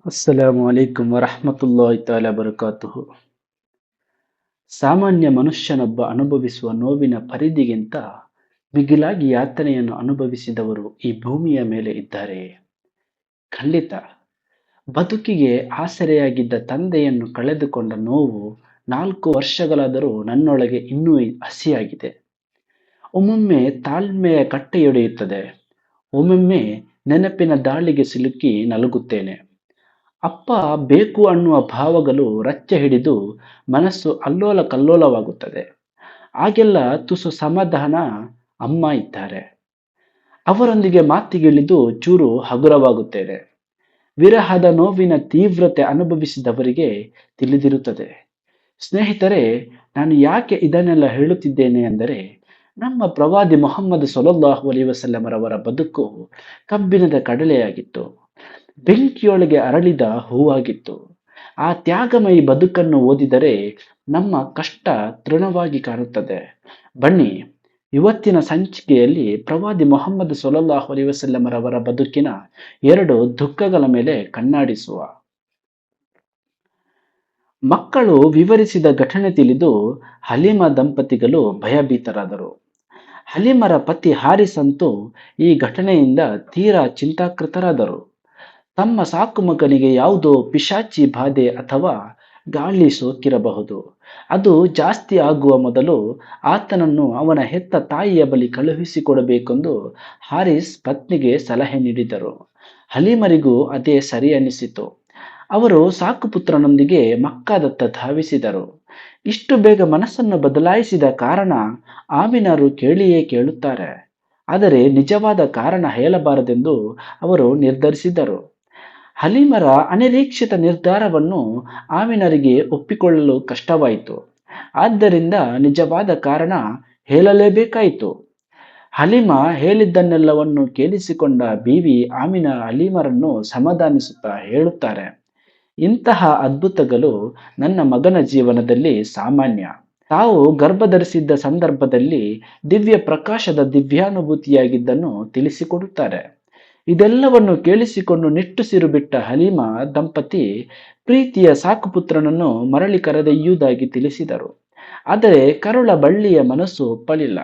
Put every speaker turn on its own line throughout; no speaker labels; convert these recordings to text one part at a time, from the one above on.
ಅಸ್ಸಲಾಮು ಅಲೈಕುಂ ವರಹಮತುಲ್ಲಾಹಿ ತಆಲಾ ಬರಕಾತುಹು. ಸಾಮಾನ್ಯ ಮನುಷ್ಯನೊಬ್ಬ ಅನುಭವಿಸುವ ನೋವಿನ ಪರಿಧಿಗಿಂತ ಮಿಗಿಲಾಗಿ ಯಾತನೆಯನ್ನು ಅನುಭವಿಸಿದವರು ಈ ಭೂಮಿಯ ಮೇಲೆ ಇದ್ದಾರೆಯೇ? ಖಂಡಿತ. ಬದುಕಿಗೆ ಆಸರೆಯಾಗಿದ್ದ ತಂದೆಯನ್ನು ಕಳೆದುಕೊಂಡ ನೋವು 4 ವರ್ಷಗಳಾದರೂ ನನ್ನೊಳಗೆ ಇನ್ನೂ ಹಸಿಯಾಗಿದೆ. ಒಮ್ಮೊಮ್ಮೆ ತಾಳ್ಮೆಯ ಕಟ್ಟೆಯೊಡೆಯುತ್ತದೆ, ಒಮ್ಮೊಮ್ಮೆ ನೆನಪಿನ ದಾಳಿಗೆ ಸಿಲುಕಿ ನಲುಗುತ್ತೇನೆ. ಅಪ್ಪ ಬೇಕು ಅನ್ನುವ ಭಾವಗಳು ರಚ್ಚೆ ಹಿಡಿದು ಮನಸ್ಸು ಅಲ್ಲೋಲ ಕಲ್ಲೋಲವಾಗುತ್ತದೆ. ಆಗೆಲ್ಲ ತುಸು ಸಮಾಧಾನ ಅಮ್ಮ ಇದ್ದಾರೆ. ಅವರೊಂದಿಗೆ ಮಾತಿಗಿಳಿದು ಚೂರು ಹಗುರವಾಗುತ್ತೇನೆ. ವಿರಹದ ನೋವಿನ ತೀವ್ರತೆ ಅನುಭವಿಸಿದವರಿಗೆ ತಿಳಿದಿರುತ್ತದೆ. ಸ್ನೇಹಿತರೆ, ನಾನು ಯಾಕೆ ಇದನ್ನೆಲ್ಲ ಹೇಳುತ್ತಿದ್ದೇನೆ ಅಂದರೆ, ನಮ್ಮ ಪ್ರವಾದಿ ಮೊಹಮ್ಮದ್ ಸಲ್ಲಲ್ಲಾಹು ಅಲೈಹಿ ವಸಲ್ಲಮರವರ ಬದುಕು ಕಬ್ಬಿಣದ ಕಡಲೆಯಾಗಿತ್ತು, ಬೆಂಕಿಯೊಳಗೆ ಅರಳಿದ ಹೂವಾಗಿತ್ತು. ಆ ತ್ಯಾಗಮಯಿ ಬದುಕನ್ನು ಓದಿದರೆ ನಮ್ಮ ಕಷ್ಟ ತೃಣವಾಗಿ ಕಾಣುತ್ತದೆ. ಬನ್ನಿ, ಇವತ್ತಿನ ಸಂಚಿಕೆಯಲ್ಲಿ ಪ್ರವಾದಿ ಮೊಹಮ್ಮದ್ ಸಲ್ಲಲ್ಲಾಹು ಅಲೈಹಿ ವಸಲ್ಲಮರವರ ಬದುಕಿನ 2 ದುಃಖಗಳ ಮೇಲೆ ಕಣ್ಣಾಡಿಸುವ. ಮಕ್ಕಳು ವಿವರಿಸಿದ ಘಟನೆ ತಿಳಿದು ಹಲೀಮಾ ದಂಪತಿಗಳು ಭಯಭೀತರಾದರು. ಹಲೀಮರ ಪತಿ ಹಾರಿಸ್ ಅಂತೂ ಈ ಘಟನೆಯಿಂದ ತೀರಾ ಚಿಂತಾಕೃತರಾದರು. ತಮ್ಮ ಸಾಕು ಮಗನಿಗೆ ಯಾವುದೋ ಪಿಶಾಚಿ ಬಾಧೆ ಅಥವಾ ಗಾಳಿ ಸೋಕಿರಬಹುದು. ಅದು ಜಾಸ್ತಿ ಆಗುವ ಮೊದಲು ಆತನನ್ನು ಅವನ ಹೆತ್ತ ತಾಯಿಯ ಬಳಿ ಕಳುಹಿಸಿಕೊಡಬೇಕೆಂದು ಹಾರಿಸ್ ಪತ್ನಿಗೆ ಸಲಹೆ ನೀಡಿದರು. ಹಲೀಮರಿಗೂ ಅದೇ ಸರಿ ಅನಿಸಿತು. ಅವರು ಸಾಕುಪುತ್ರನೊಂದಿಗೆ ಮಕ್ಕಾದತ್ತ ಧಾವಿಸಿದರು. ಇಷ್ಟು ಬೇಗ ಮನಸ್ಸನ್ನು ಬದಲಾಯಿಸಿದ ಕಾರಣ ಆಮಿನರು ಕೇಳಿಯೇ ಕೇಳುತ್ತಾರೆ. ಆದರೆ ನಿಜವಾದ ಕಾರಣ ಹೇಳಬಾರದೆಂದು ಅವರು ನಿರ್ಧರಿಸಿದರು. ಹಲೀಮರ ಅನಿರೀಕ್ಷಿತ ನಿರ್ಧಾರವನ್ನು ಆಮಿನರಿಗೆ ಒಪ್ಪಿಕೊಳ್ಳಲು ಕಷ್ಟವಾಯಿತು. ಆದ್ದರಿಂದ ನಿಜವಾದ ಕಾರಣ ಹೇಳಲೇಬೇಕಾಯಿತು. ಹಲೀಮಾ ಹೇಳಿದ್ದನ್ನೆಲ್ಲವನ್ನು ಕೇಳಿಸಿಕೊಂಡ ಬೀವಿ ಆಮಿನಾ ಹಲೀಮರನ್ನು ಸಮಾಧಾನಿಸುತ್ತಾ ಹೇಳುತ್ತಾರೆ, ಇಂತಹ ಅದ್ಭುತಗಳು ನನ್ನ ಮಗನ ಜೀವನದಲ್ಲಿ ಸಾಮಾನ್ಯ. ತಾವು ಗರ್ಭಧರಿಸಿದ್ದ ಸಂದರ್ಭದಲ್ಲಿ ದಿವ್ಯ ಪ್ರಕಾಶದ ದಿವ್ಯಾನುಭೂತಿಯಾಗಿದ್ದನ್ನು ತಿಳಿಸಿಕೊಡುತ್ತಾರೆ. ಇದೆಲ್ಲವನ್ನು ಕೇಳಿಸಿಕೊಂಡು ನಿಟ್ಟುಸಿರು ಬಿಟ್ಟ ಹಲೀಮಾ ದಂಪತಿ ಪ್ರೀತಿಯ ಸಾಕುಪುತ್ರನನ್ನು ಮರಳಿ ಕರೆದೊಯ್ಯುವುದಾಗಿ ತಿಳಿಸಿದರು. ಆದರೆ ಕರುಳ ಬಳ್ಳಿಯ ಮನಸ್ಸು ಒಪ್ಪಲಿಲ್ಲ.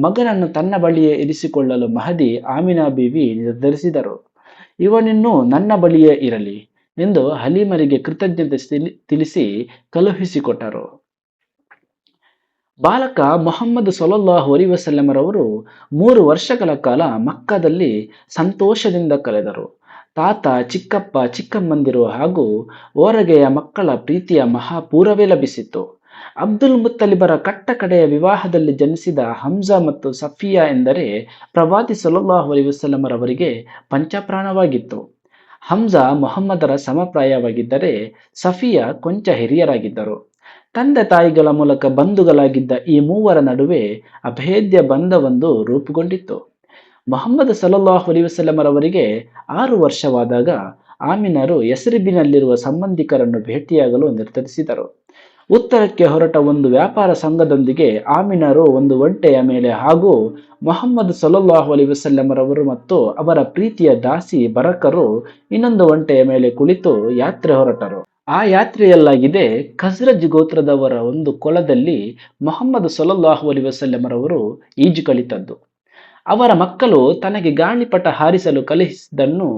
ಮಗನನ್ನು ತನ್ನ ಬಳಿಯೇ ಇರಿಸಿಕೊಳ್ಳಲು ಮಹದಿ ಆಮಿನಾ ಬೀವಿ ನಿರ್ಧರಿಸಿದರು. ಇವನಿನ್ನೂ ನನ್ನ ಬಳಿಯೇ ಇರಲಿ ಎಂದು ಹಲೀಮರಿಗೆ ಕೃತಜ್ಞತೆ ತಿಳಿಸಿ ಕಳುಹಿಸಿಕೊಟ್ಟರು. ಬಾಲಕ ಮೊಹಮ್ಮದ್ ಸಲ್ಲಲ್ಲಾಹು ಅಲೈಹಿ ವಸಲ್ಲಮರವರು 3 ವರ್ಷಗಳ ಕಾಲ ಮಕ್ಕದಲ್ಲಿ ಸಂತೋಷದಿಂದ ಕಳೆದರು. ತಾತ, ಚಿಕ್ಕಪ್ಪ, ಚಿಕ್ಕಮ್ಮಂದಿರು ಹಾಗೂ ಓರಗೆಯ ಮಕ್ಕಳ ಪ್ರೀತಿಯ ಮಹಾಪೂರವೇ ಲಭಿಸಿತ್ತು. ಅಬ್ದುಲ್ ಮುತ್ತಲಿಬರ ಕಟ್ಟಕಡೆಯ ವಿವಾಹದಲ್ಲಿ ಜನಿಸಿದ ಹಮ್ಜಾ ಮತ್ತು ಸಫಿಯಾ ಎಂದರೆ ಪ್ರವಾದಿ ಸಲ್ಲಲ್ಲಾಹು ಅಲೈಹಿ ವಸಲ್ಲಮರವರಿಗೆ ಪಂಚಪ್ರಾಣವಾಗಿತ್ತು. ಹಮ್ಜಾ ಮೊಹಮ್ಮದರ ಸಮಪ್ರಾಯವಾಗಿದ್ದರೆ ಸಫಿಯಾ ಕೊಂಚ ಹಿರಿಯರಾಗಿದ್ದರು. ತಂದೆ ತಾಯಿಗಳ ಮೂಲಕ ಬಂಧುಗಳಾಗಿದ್ದ ಈ ಮೂವರ ನಡುವೆ ಅಭೇದ್ಯ ಬಂಧವೊಂದು ರೂಪುಗೊಂಡಿತ್ತು. ಮೊಹಮ್ಮದ್ ಸಲ್ಲಲ್ಲಾಹು ಅಲೈಹಿ ವಸಲ್ಲಮರವರಿಗೆ 6 ವರ್ಷವಾದಾಗ ಆಮಿನರು ಯಸ್ರಿಬಿನಲ್ಲಿರುವ ಸಂಬಂಧಿಕರನ್ನು ಭೇಟಿಯಾಗಲು ನಿರ್ಧರಿಸಿದರು. ಉತ್ತರಕ್ಕೆ ಹೊರಟ ಒಂದು ವ್ಯಾಪಾರ ಸಂಘದೊಂದಿಗೆ ಆಮಿನರು ಒಂದು ಒಂಟೆಯ ಮೇಲೆ ಹಾಗೂ ಮೊಹಮ್ಮದ್ ಸಲ್ಲಲ್ಲಾಹು ಅಲೈಹಿ ವಸಲ್ಲಮರವರು ಮತ್ತು ಅವರ ಪ್ರೀತಿಯ ದಾಸಿ ಬರಕರು ಇನ್ನೊಂದು ಒಂಟೆಯ ಮೇಲೆ ಕುಳಿತು ಯಾತ್ರೆ ಹೊರಟರು. ಆ ಯಾತ್ರೆಯಲ್ಲಾಗಿದೆ ಖಜ್ರಜ್ ಗೋತ್ರದವರ ಒಂದು ಕೊಳದಲ್ಲಿ ಮೊಹಮ್ಮದ್ ಸಲ್ಲಲ್ಲಾಹು ಅಲೈಹಿ ವಸಲ್ಲಮರವರು ಈಜು ಕಲಿತದ್ದು. ಅವರ ಮಕ್ಕಳು ತನಗೆ ಗಾಳಿಪಟ ಹಾರಿಸಲು ಕಲಿಸಿದ್ದನ್ನು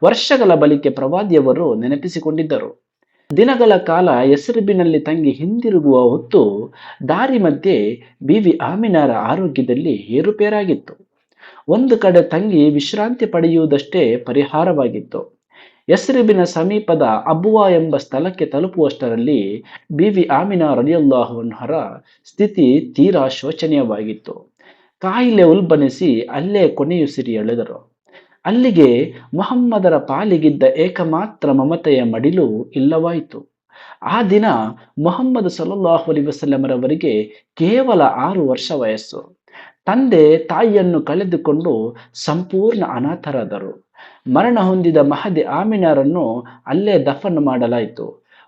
ವರ್ಷಗಳ ಬಳಿಕ ಪ್ರವಾದಿಯವರು ನೆನಪಿಸಿಕೊಂಡಿದ್ದರು. ದಿನಗಳ ಕಾಲ ಯಸ್ರಿಬಿನಲ್ಲಿ ತಂಗಿ ಹಿಂದಿರುಗುವ ಹೊತ್ತು ದಾರಿ ಮಧ್ಯೆ ಬೀವಿ ಆಮಿನಾರ ಆರೋಗ್ಯದಲ್ಲಿ ಏರುಪೇರಾಗಿತ್ತು. ಒಂದು ಕಡೆ ತಂಗಿ ವಿಶ್ರಾಂತಿ ಪಡೆಯುವುದಷ್ಟೇ ಪರಿಹಾರವಾಗಿತ್ತು. ಯಸ್ರಿಬಿನ ಸಮೀಪದ ಅಬುವಾ ಎಂಬ ಸ್ಥಳಕ್ಕೆ ತಲುಪುವಷ್ಟರಲ್ಲಿ ಬೀವಿ ಆಮಿನಾ ರಲಿಯಲ್ಲಾಹು ಅನ್ಹರ ಸ್ಥಿತಿ ತೀರಾ ಶೋಚನೀಯವಾಗಿತ್ತು. ಕಾಯಿಲೆ ಉಲ್ಬಣಿಸಿ ಅಲ್ಲೇ ಕೊನೆಯುಸಿರಿ ಎಳೆದರು. ಅಲ್ಲಿಗೆ ಮೊಹಮ್ಮದರ ಪಾಲಿಗಿದ್ದ ಏಕಮಾತ್ರ ಮಮತೆಯ ಮಡಿಲು ಇಲ್ಲವಾಯಿತು. ಆ ದಿನ ಮೊಹಮ್ಮದ್ ಸಲ್ಲಲ್ಲಾಹು ಅಲೈಹಿ ವಸಲ್ಲಮರವರಿಗೆ ಕೇವಲ 6 ವರ್ಷ ವಯಸ್ಸು. ತಂದೆ ತಾಯಿಯನ್ನು ಕಳೆದುಕೊಂಡು ಸಂಪೂರ್ಣ ಅನಾಥರಾದರು. ಮರಣ ಹೊಂದಿದ ಮಹದಿ ಆಮಿನಾರನ್ನು ಅಲ್ಲೇ ದಫನ್ ಮಾಡಲಾಯಿತು.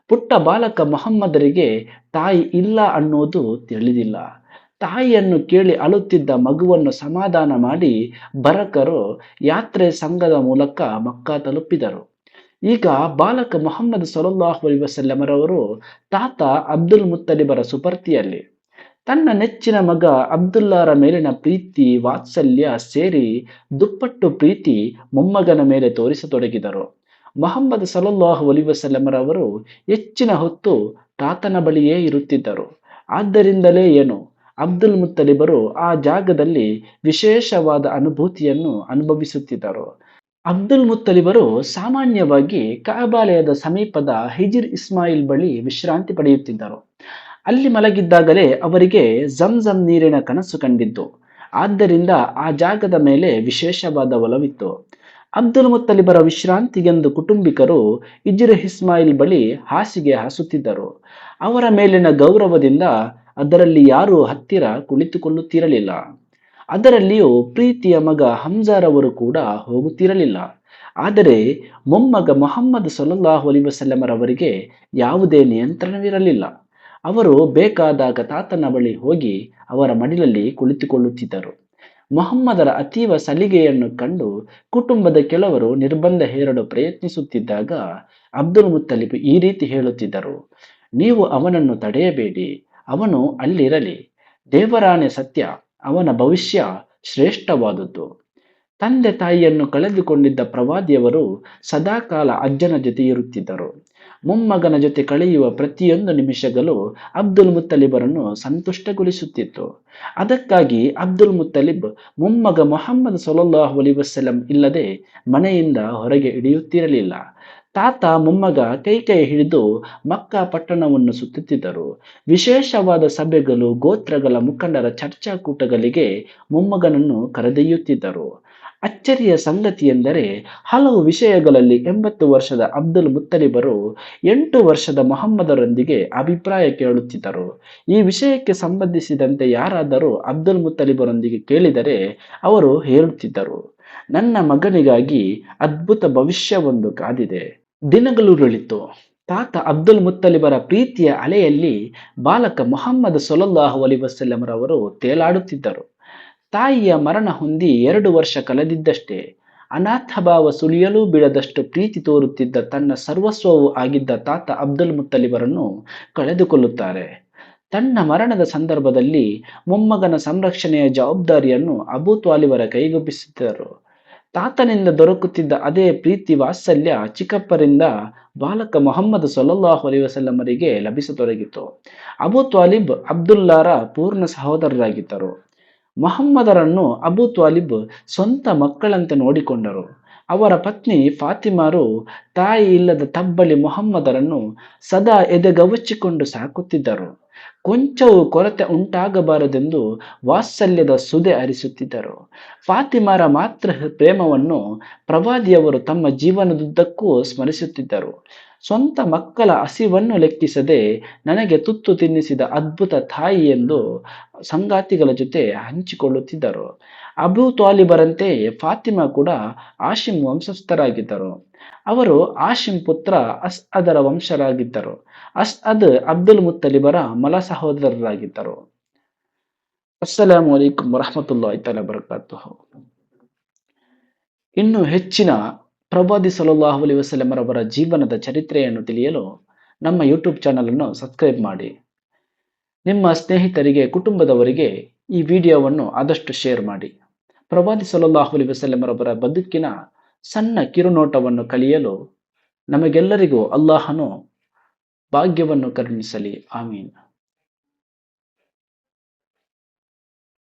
ಪುಟ್ಟ ಬಾಲಕ ಮೊಹಮ್ಮದರಿಗೆ ತಾಯಿ ಇಲ್ಲ ಅನ್ನೋದು ತಿಳಿದಿಲ್ಲ. ತಾಯಿಯನ್ನು ಕೇಳಿ ಅಳುತ್ತಿದ್ದ ಮಗುವನ್ನು ಸಮಾಧಾನ ಮಾಡಿ ಬರಕರು ಯಾತ್ರೆ ಸಂಘದ ಮೂಲಕ ಮಕ್ಕಾ ತಲುಪಿದರು. ಈಗ ಬಾಲಕ ಮೊಹಮ್ಮದ್ ಸಲ್ಲಲ್ಲಾಹು ಅಲೈಹಿ ವಸಲ್ಲಮರವರು ತಾತ ಅಬ್ದುಲ್ ಮುತ್ತಲಿಬರ ಸುಪರ್ತಿಯಲ್ಲಿ ತನ್ನ ನೆಚ್ಚಿನ ಮಗ ಅಬ್ದುಲ್ಲಾರ ಮೇಲಿನ ಪ್ರೀತಿ ವಾತ್ಸಲ್ಯ ಸೇರಿ ದುಪ್ಪಟ್ಟು ಪ್ರೀತಿ ಮೊಮ್ಮಗನ ಮೇಲೆ ತೋರಿಸತೊಡಗಿದರು. ಮೊಹಮ್ಮದ್ ಸಲ್ಲಲ್ಲಾಹು ಅಲೈಹಿ ವಸಲ್ಲಮರವರು ಹೆಚ್ಚಿನ ಹೊತ್ತು ತಾತನ ಬಳಿಯೇ ಇರುತ್ತಿದ್ದರು. ಆದ್ದರಿಂದಲೇ ಏನು ಅಬ್ದುಲ್ ಮುತ್ತಲಿಬರು ಆ ಜಾಗದಲ್ಲಿ ವಿಶೇಷವಾದ ಅನುಭೂತಿಯನ್ನು ಅನುಭವಿಸುತ್ತಿದ್ದರು. ಅಬ್ದುಲ್ ಮುತ್ತಲಿಬರು ಸಾಮಾನ್ಯವಾಗಿ ಕಅಬಾಲಯದ ಸಮೀಪದ ಹಿಜಿರ್ ಇಸ್ಮಾಯಿಲ್ ಬಳಿ ವಿಶ್ರಾಂತಿ ಪಡೆಯುತ್ತಿದ್ದರು. ಅಲ್ಲಿ ಮಲಗಿದ್ದಾಗಲೇ ಅವರಿಗೆ ಝಂಝಂ ನೀರಿನ ಕನಸು ಕಂಡಿದ್ದು. ಆದ್ದರಿಂದ ಆ ಜಾಗದ ಮೇಲೆ ವಿಶೇಷವಾದ ಒಲವಿತ್ತು. ಅಬ್ದುಲ್ ಮುತ್ತಲಿಬರ ವಿಶ್ರಾಂತಿಗೆಂದು ಕುಟುಂಬಿಕರು ಹಿಜಿರ್ ಇಸ್ಮಾಯಿಲ್ ಬಳಿ ಹಾಸಿಗೆ ಹಾಸುತ್ತಿದ್ದರು. ಅವರ ಮೇಲಿನ ಗೌರವದಿಂದ ಅದರಲ್ಲಿ ಯಾರೂ ಹತ್ತಿರ ಕುಳಿತುಕೊಳ್ಳುತ್ತಿರಲಿಲ್ಲ. ಅದರಲ್ಲಿಯೂ ಪ್ರೀತಿಯ ಮಗ ಹಂಜಾರವರು ಕೂಡ ಹೋಗುತ್ತಿರಲಿಲ್ಲ. ಆದರೆ ಮೊಮ್ಮಗ ಮೊಹಮ್ಮದ್ ಸಲ್ಲಲ್ಲಾಹು ಅಲೈಹಿ ವಸಲ್ಲಮರವರಿಗೆ ಯಾವುದೇ ನಿಯಂತ್ರಣವಿರಲಿಲ್ಲ. ಅವರು ಬೇಕಾದಾಗ ತಾತನ ಬಳಿ ಹೋಗಿ ಅವರ ಮಡಿಲಲ್ಲಿ ಕುಳಿತುಕೊಳ್ಳುತ್ತಿದ್ದರು. ಮೊಹಮ್ಮದರ ಅತೀವ ಸಲಿಗೆಯನ್ನು ಕಂಡು ಕುಟುಂಬದ ಕೆಲವರು ನಿರ್ಬಂಧ ಹೇರಲು ಪ್ರಯತ್ನಿಸುತ್ತಿದ್ದಾಗ ಅಬ್ದುಲ್ ಮುತ್ತಲಿಬ್ ಈ ರೀತಿ ಹೇಳುತ್ತಿದ್ದರು: ನೀವು ಅವನನ್ನು ತಡೆಯಬೇಡಿ, ಅವನು ಅಲ್ಲಿರಲಿ. ದೇವರಾಣೆ ಸತ್ಯ, ಅವನ ಭವಿಷ್ಯ ಶ್ರೇಷ್ಠವಾದುದು. ತಂದೆ ತಾಯಿಯನ್ನು ಕಳೆದುಕೊಂಡಿದ್ದ ಪ್ರವಾದಿಯವರು ಸದಾಕಾಲ ಅಜ್ಜನ ಜೊತೆ ಇರುತ್ತಿದ್ದರು. ಮೊಮ್ಮಗನ ಜೊತೆ ಕಳೆಯುವ ಪ್ರತಿಯೊಂದು ನಿಮಿಷಗಳು ಅಬ್ದುಲ್ ಮುತ್ತಲಿಬರನ್ನು ಸಂತುಷ್ಟಗೊಳಿಸುತ್ತಿತ್ತು. ಅದಕ್ಕಾಗಿ ಅಬ್ದುಲ್ ಮುತ್ತಲಿಬ್ ಮೊಮ್ಮಗ ಮೊಹಮ್ಮದ್ ಸಲ್ಲಲ್ಲಾಹು ಅಲೈಹಿ ವಸಲ್ಲಂ ಇಲ್ಲದೆ ಮನೆಯಿಂದ ಹೊರಗೆ ಇಳಿಯುತ್ತಿರಲಿಲ್ಲ. ತಾತ ಮೊಮ್ಮಗ ಕೈ ಹಿಡಿದು ಮಕ್ಕಾ ಪಟ್ಟಣವನ್ನು ಸುತ್ತುತ್ತಿದ್ದರು. ವಿಶೇಷವಾದ ಸಭೆಗಳು, ಗೋತ್ರಗಳ ಮುಖಂಡರ ಚರ್ಚಾಕೂಟಗಳಿಗೆ ಮೊಮ್ಮಗನನ್ನು ಕರೆದೊಯ್ಯುತ್ತಿದ್ದರು. ಅಚ್ಚರಿಯ ಸಂಗತಿಯೆಂದರೆ ಹಲವು ವಿಷಯಗಳಲ್ಲಿ 80 ವರ್ಷದ ಅಬ್ದುಲ್ ಮುತ್ತಲಿಬರು 8 ವರ್ಷದ ಮೊಹಮ್ಮದರೊಂದಿಗೆ ಅಭಿಪ್ರಾಯ ಕೇಳುತ್ತಿದ್ದರು. ಈ ವಿಷಯಕ್ಕೆ ಸಂಬಂಧಿಸಿದಂತೆ ಯಾರಾದರೂ ಅಬ್ದುಲ್ ಮುತ್ತಲಿಬರೊಂದಿಗೆ ಕೇಳಿದರೆ ಅವರು ಹೇಳುತ್ತಿದ್ದರು: ನನ್ನ ಮಗನಿಗಾಗಿ ಅದ್ಭುತ ಭವಿಷ್ಯವೊಂದು ಕಾದಿದೆ. ದಿನಗಳುರುಳಿತು. ತಾತ ಅಬ್ದುಲ್ ಮುತ್ತಲಿಬರ ಪ್ರೀತಿಯ ಅಲೆಯಲ್ಲಿ ಬಾಲಕ ಮೊಹಮ್ಮದ್ ಸಲ್ಲಲ್ಲಾಹು ಅಲೈಹಿ ವಸಲ್ಲಮರವರು ತೇಲಾಡುತ್ತಿದ್ದರು. ತಾಯಿಯ ಮರಣ ಹೊಂದಿ 2 ವರ್ಷ ಕಳೆದಿದ್ದಷ್ಟೇ ಅನಾಥಭಾವ ಸುಳಿಯಲೂ ಬಿಡದಷ್ಟು ಪ್ರೀತಿ ತೋರುತ್ತಿದ್ದ ತನ್ನ ಸರ್ವಸ್ವವೂ ಆಗಿದ್ದ ತಾತ ಅಬ್ದುಲ್ ಮುತ್ತಲಿಬರನ್ನು ಕಳೆದುಕೊಳ್ಳುತ್ತಾರೆ. ತನ್ನ ಮರಣದ ಸಂದರ್ಭದಲ್ಲಿ ಮೊಮ್ಮಗನ ಸಂರಕ್ಷಣೆಯ ಜವಾಬ್ದಾರಿಯನ್ನು ಅಬೂ ತ್ವಾಲಿಬರ ಕೈಗೊಪ್ಪಿಸಿದ್ದರು. ತಾತನಿಂದ ದೊರಕುತ್ತಿದ್ದ ಅದೇ ಪ್ರೀತಿ ವಾತ್ಸಲ್ಯ ಚಿಕ್ಕಪ್ಪರಿಂದ ಬಾಲಕ ಮೊಹಮ್ಮದ್ ಸಲ್ಲಲ್ಲಾಹು ಅಲೈಹಿ ವಸಲ್ಲಮರಿಗೆ ಲಭಿಸತೊಡಗಿತು. ಅಬೂ ತ್ವಾಲಿಬ್ ಅಬ್ದುಲ್ಲಾರ ಪೂರ್ಣ ಸಹೋದರರಾಗಿದ್ದರು. ಮೊಹಮ್ಮದರನ್ನು ಅಬೂ ತ್ವಾಲಿಬ್ ಸ್ವಂತ ಮಕ್ಕಳಂತೆ ನೋಡಿಕೊಂಡರು. ಅವರ ಪತ್ನಿ ಫಾತಿಮಾರು ತಾಯಿ ಇಲ್ಲದ ತಬ್ಬಲಿ ಮೊಹಮ್ಮದರನ್ನು ಸದಾ ಎದೆಗವಚಿಕೊಂಡು ಸಾಕುತ್ತಿದ್ದರು. ಕೊಂಚವೂ ಕೊರತೆ ಉಂಟಾಗಬಾರದೆಂದು ವಾತ್ಸಲ್ಯದ ಸುದೆ ಹರಿಸುತ್ತಿದ್ದರು. ಫಾತಿಮಾರ ಮಾತ್ರ ಪ್ರೇಮವನ್ನು ಪ್ರವಾದಿಯವರು ತಮ್ಮ ಜೀವನದುದ್ದಕ್ಕೂ ಸ್ಮರಿಸುತ್ತಿದ್ದರು. ಸ್ವಂತ ಮಕ್ಕಳ ಹಸಿವನ್ನು ಲೆಕ್ಕಿಸದೆ ನನಗೆ ತುತ್ತು ತಿನ್ನಿಸಿದ ಅದ್ಭುತ ತಾಯಿ ಎಂದು ಸಂಗಾತಿಗಳ ಜೊತೆ ಹಂಚಿಕೊಳ್ಳುತ್ತಿದ್ದರು. ಅಬೂ ತ್ವಾಲಿಬರಂತೆ ಫಾತಿಮಾ ಕೂಡ ಹಾಶಿಮ್ ವಂಶಸ್ಥರಾಗಿದ್ದರು. ಅವರು ಹಾಶಿಮ್ ಪುತ್ರ ಅಸ್ಅದರ ವಂಶರಾಗಿದ್ದರು. ಅಸ್ಅದ್ ಅಬ್ದುಲ್ ಮುತ್ತಲಿಬರ ಮಲ ಸಹೋದರರಾಗಿದ್ದರು. ಅಸ್ಸಲಾಮು ಅಲೈಕುಂ ವರಹಮತುಲ್ಲಾಹಿ ತಆಲಾ ಬರಕಾತುಹು. ಇನ್ನು ಹೆಚ್ಚಿನ ಪ್ರವಾದಿ ಸಲ್ಲಲ್ಲಾಹು ಅಲೈಹಿ ವಸಲ್ಲಮರವರ ಜೀವನದ ಚರಿತ್ರೆಯನ್ನು ತಿಳಿಯಲು ನಮ್ಮ ಯೂಟ್ಯೂಬ್ ಚಾನಲ್ ಅನ್ನು ಸಬ್ಸ್ಕ್ರೈಬ್ ಮಾಡಿ. ನಿಮ್ಮ ಸ್ನೇಹಿತರಿಗೆ, ಕುಟುಂಬದವರಿಗೆ ಈ ವಿಡಿಯೋವನ್ನು ಆದಷ್ಟು ಶೇರ್ ಮಾಡಿ. ಪ್ರವಾದಿ ಸಲ್ಲಲ್ಲಾಹು ಅಲೈಹಿ ವಸಲ್ಲಮರವರ ಬದುಕಿನ ಸಣ್ಣ ಕಿರುನೋಟವನ್ನು ಕಲಿಯಲು ನಮಗೆಲ್ಲರಿಗೂ ಅಲ್ಲಾಹನು ಭಾಗ್ಯವನ್ನು ಕರುಣಿಸಲಿ. ಆಮೀನ್.